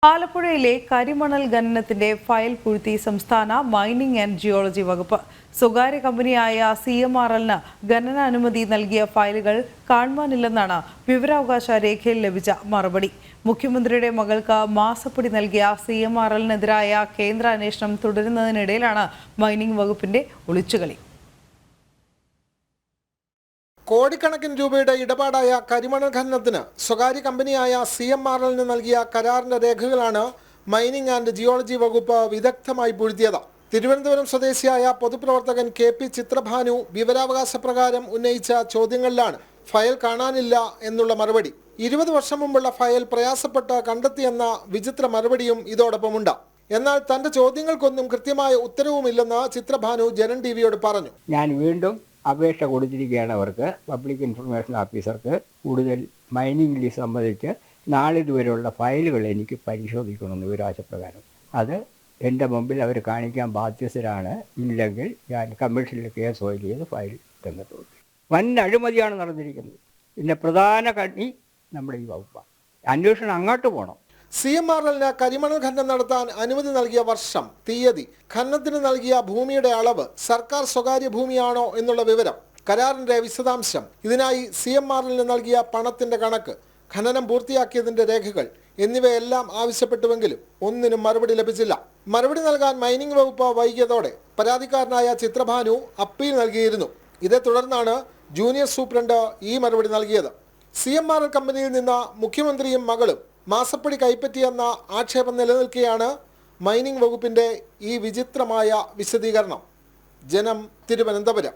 ആലപ്പുഴയിലെ കരിമണൽ ഖനനത്തിന്റെ ഫയൽ പൂഴ്ത്തി സംസ്ഥാന മൈനിംഗ് ആൻഡ് ജിയോളജി വകുപ്പ്. സ്വകാര്യ കമ്പനിയായ CMRLന് ഖനന അനുമതി നൽകിയ ഫയലുകൾ കാണുവാനില്ലെന്നാണ് വിവരാവകാശ രേഖയിൽ ലഭിച്ച മറുപടി. മുഖ്യമന്ത്രിയുടെ മകൾക്ക് മാസപ്പടി നൽകിയ CMRLനെതിരായ കേന്ദ്ര അന്വേഷണം തുടരുന്നതിനിടയിലാണ് മൈനിംഗ് വകുപ്പിന്റെ ഒളിച്ചുകളി. കോടിക്കണക്കിന് രൂപയുടെ ഇടപാടായ കരിമണൽ ഖനനത്തിന് സ്വകാര്യ കമ്പനിയായ CMRLന് നൽകിയ കരാറിന്റെ രേഖകളാണ് മൈനിംഗ് ആൻഡ് ജിയോളജി വകുപ്പ് വിദഗ്ധമായി പൂഴ്ത്തിയത്. തിരുവനന്തപുരം സ്വദേശിയായ പൊതുപ്രവർത്തകൻ KP ചിത്രഭാനു വിവരാവകാശ പ്രകാരം ഉന്നയിച്ച ചോദ്യങ്ങളിലാണ് ഫയൽ കാണാനില്ല എന്നുള്ള മറുപടി. 20 വർഷം മുമ്പുള്ള ഫയൽ പ്രയാസപ്പെട്ട് കണ്ടെത്തിയെന്ന വിചിത്ര മറുപടിയും ഇതോടൊപ്പമുണ്ട്. എന്നാൽ തന്റെ ചോദ്യങ്ങൾക്കൊന്നും കൃത്യമായ ഉത്തരവുമില്ലെന്ന് ചിത്രഭാനു ജനൻ TVയോട് പറഞ്ഞു. ഞാൻ വീണ്ടും അപേക്ഷ കൊടുത്തിരിക്കുകയാണ് അവർക്ക്, പബ്ലിക് ഇൻഫർമേഷൻ ഓഫീസർക്ക്. കൂടുതൽ മൈനിങ് ലീസ് സംബന്ധിച്ച് നാളിതുവരെയുള്ള ഫയലുകൾ എനിക്ക് പരിശോധിക്കണമെന്ന് വിവരാവകാശപ്രകാരം. അത് എൻ്റെ മുമ്പിൽ അവർ കാണിക്കാൻ ബാധ്യസ്ഥരാണ്. ഇല്ലെങ്കിൽ ഞാൻ കമ്മീഷനിൽ കേസ് ഫയൽ ചെയ്ത് ഫയൽ തന്നിട്ടുണ്ട്. വൻ അഴിമതിയാണ് നടന്നിരിക്കുന്നത്. പിന്നെ പ്രധാന കണ്ണി നമ്മുടെ ഈ വകുപ്പാണ്. അന്വേഷണം അങ്ങോട്ട് പോകണം. CMRLന് കരിമണൽ ഖനനം നടത്താൻ അനുമതി നൽകിയ വർഷം, തീയതി, ഖനനത്തിന് നൽകിയ ഭൂമിയുടെ അളവ്, സർക്കാർ സ്വകാര്യ ഭൂമിയാണോ എന്നുള്ള വിവരം, കരാറിന്റെ വിശദാംശം, ഇതിനായി CMRLന് നൽകിയ പണത്തിന്റെ കണക്ക്, ഖനനം പൂർത്തിയാക്കിയതിന്റെ രേഖകൾ എന്നിവയെല്ലാം ആവശ്യപ്പെട്ടുവെങ്കിലും ഒന്നിനും മറുപടി ലഭിച്ചില്ല. മറുപടി നൽകാൻ മൈനിംഗ് വകുപ്പ് വൈകിയതോടെ പരാതിക്കാരനായ ചിത്രഭാനു അപ്പീൽ നൽകിയിരുന്നു. ഇതേ തുടർന്നാണ് ജൂനിയർ സൂപ്രണ്ട് ഈ മറുപടി നൽകിയത്. CMRL കമ്പനിയിൽ നിന്ന് മുഖ്യമന്ത്രിയും മകളും മാസപ്പടി കൈപ്പറ്റിയെന്ന ആക്ഷേപം നിലനിൽക്കെയാണ് മൈനിംഗ് വകുപ്പിന്റെ ഈ വിചിത്രമായ വിശദീകരണം. ജനം, തിരുവനന്തപുരം.